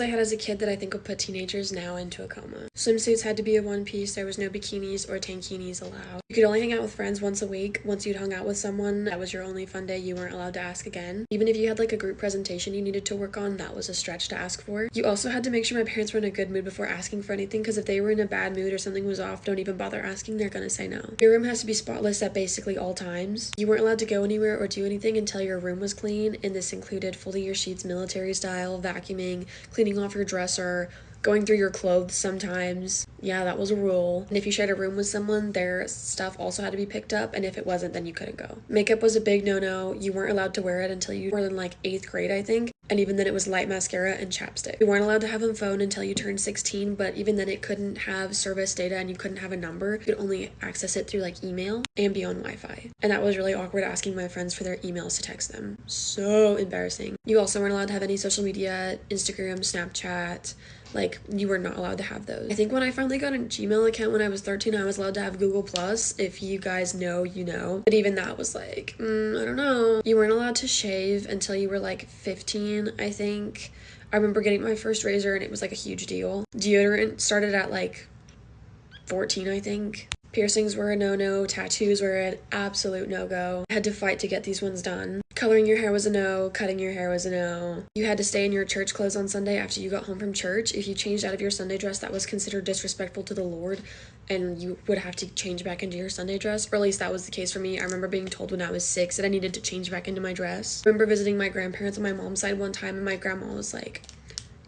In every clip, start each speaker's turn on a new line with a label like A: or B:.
A: I had as a kid that I think would put teenagers now into a coma. Swimsuits had to be a one piece. There was no bikinis or tankinis allowed. You could only hang out with friends once a week. Once you'd hung out with someone, that was your only fun day. You weren't allowed to ask again. Even if you had like a group presentation you needed to work on, that was a stretch to ask for. You also had to make sure my parents were in a good mood before asking for anything, because if they were in a bad mood or something was off, don't even bother asking, they're gonna say no. Your room has to be spotless at basically all times. You weren't allowed to go anywhere or do anything until your room was clean, and this included folding your sheets military style, vacuuming, cleaning off your dresser, going through your clothes sometimes. Yeah, that was a rule. And if you shared a room with someone, their stuff also had to be picked up, and if it wasn't, then you couldn't go. Makeup was a big no-no. You weren't allowed to wear it until you were in like 8th grade, I think. And even then it was light mascara and chapstick. You weren't allowed to have a phone until you turned 16, but even then it couldn't have service data and you couldn't have a number. You could only access it through like email and be on Wi-Fi. And that was really awkward, asking my friends for their emails to text them. So embarrassing. You also weren't allowed to have any social media, Instagram, Snapchat. Like, you were not allowed to have those. I think when I finally got a Gmail account when I was 13, I was allowed to have Google Plus. If you guys know, you know. But even that was like, I don't know. You weren't allowed to shave until you were like 15, I think. I remember getting my first razor and it was like a huge deal. Deodorant started at like 14, I think. Piercings were a no-no. Tattoos were an absolute no-go. I had to fight to get these ones done. Coloring your hair was a no. Cutting your hair was a no. You had to stay in your church clothes on Sunday after you got home from church. If you changed out of your Sunday dress, that was considered disrespectful to the Lord, and you would have to change back into your Sunday dress, or at least that was the case for me. I remember being told when I was 6 that I needed to change back into my dress. I remember visiting my grandparents on my mom's side one time, and my grandma was like,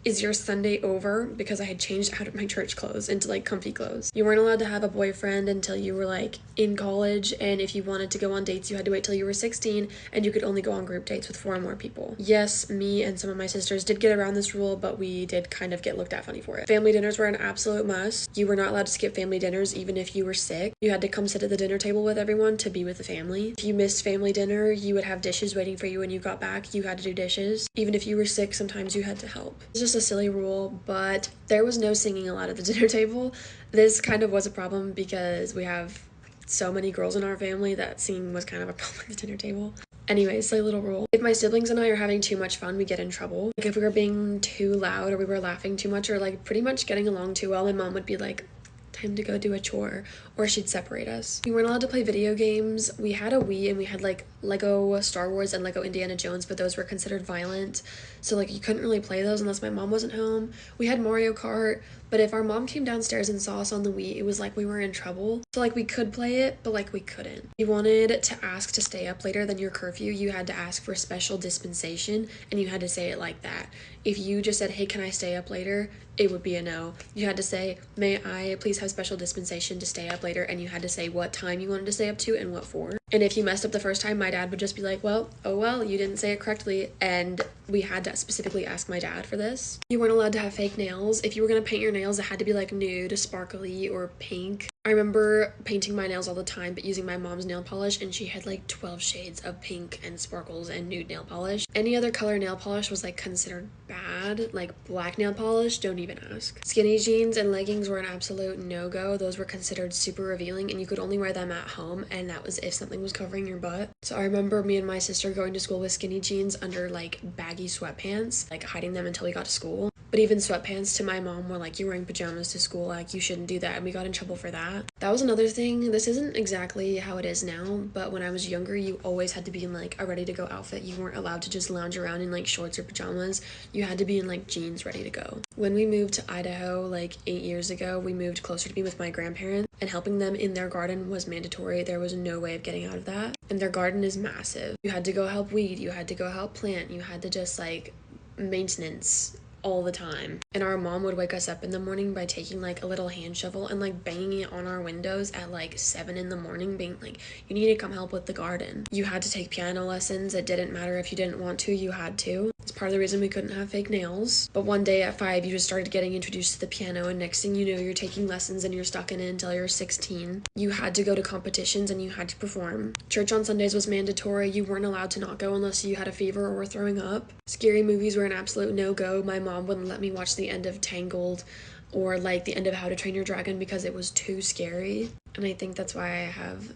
A: "Is your Sunday over?" Because I had changed out of my church clothes into like comfy clothes. You weren't allowed to have a boyfriend until you were like in college, and if you wanted to go on dates, you had to wait till you were 16, and you could only go on group dates with 4 or more people. Yes, me and some of my sisters did get around this rule, but we did kind of get looked at funny for it. Family dinners were an absolute must. You were not allowed to skip family dinners even if you were sick. You had to come sit at the dinner table with everyone to be with the family. If you missed family dinner, you would have dishes waiting for you when you got back. You had to do dishes. Even if you were sick, sometimes you had to help. It's just a silly rule, but there was no singing allowed at the dinner table. This kind of was a problem because we have so many girls in our family that singing was kind of a problem at the dinner table. Anyways, silly little rule. If my siblings and I are having too much fun, we get in trouble. Like if we were being too loud or we were laughing too much or like pretty much getting along too well, my mom would be like, "Time to go do a chore," or she'd separate us. We weren't allowed to play video games. We had a Wii and we had like Lego Star Wars and Lego Indiana Jones, but those were considered violent, so like you couldn't really play those unless my mom wasn't home. We had Mario Kart, but if our mom came downstairs and saw us on the Wii, it was like we were in trouble. So like we could play it, but like we couldn't. If you wanted to ask to stay up later than your curfew, you had to ask for special dispensation, and you had to say it like that. If you just said, "Hey, can I stay up later?" it would be a no. You had to say, "May I please have special dispensation to stay up later?" and you had to say what time you wanted to stay up to and what for. And if you messed up the first time, my dad would just be like, "Well, oh well, you didn't say it correctly," and we had to specifically ask my dad for this. You weren't allowed to have fake nails. If you were gonna paint your nails, it had to be like nude, sparkly, or pink. I remember painting my nails all the time, but using my mom's nail polish, and she had like 12 shades of pink and sparkles and nude nail polish. Any other color nail polish was like considered bad. Like black nail polish, don't even ask. Skinny jeans and leggings were an absolute no-go. Those were considered super revealing, and you could only wear them at home, and that was if something was covering your butt. So I remember me and my sister going to school with skinny jeans under like baggy sweatpants, like hiding them until we got to school. But even sweatpants to my mom were like, "You're wearing pajamas to school, like you shouldn't do that," and we got in trouble for that. That was another thing. This isn't exactly how it is now, but when I was younger, you always had to be in like a ready-to-go outfit. You weren't allowed to just lounge around in like shorts or pajamas. You had to be in like jeans ready to go. When we moved to Idaho like 8 years ago, we moved closer to be with my grandparents, and helping them in their garden was mandatory. There was no way of getting out of that. And their garden is massive. You had to go help weed, you had to go help plant, you had to just like maintenance all the time. And our mom would wake us up in the morning by taking like a little hand shovel and like banging it on our windows at like 7 in the morning, being like, "You need to come help with the garden." You had to take piano lessons. It didn't matter if you didn't want to, you had to. It's part of the reason we couldn't have fake nails. But one day at 5, you just started getting introduced to the piano, and next thing you know, you're taking lessons and you're stuck in it until you're 16. You had to go to competitions and you had to perform. Church on Sundays was mandatory. You weren't allowed to not go unless you had a fever or were throwing up. Scary movies were an absolute no-go. My mom wouldn't let me watch the end of Tangled or like the end of How to Train Your Dragon because it was too scary. And I think that's why I have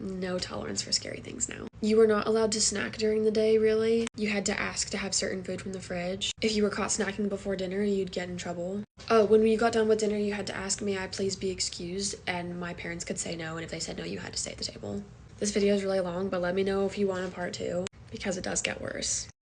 A: no tolerance for scary things now. You were not allowed to snack during the day, really. You had to ask to have certain food from the fridge. If you were caught snacking before dinner, you'd get in trouble. Oh, when you got done with dinner, you had to ask, may I please be excused? And my parents could say no, and if they said no, you had to stay at the table. This video is really long, but let me know if you want a part 2, because it does get worse.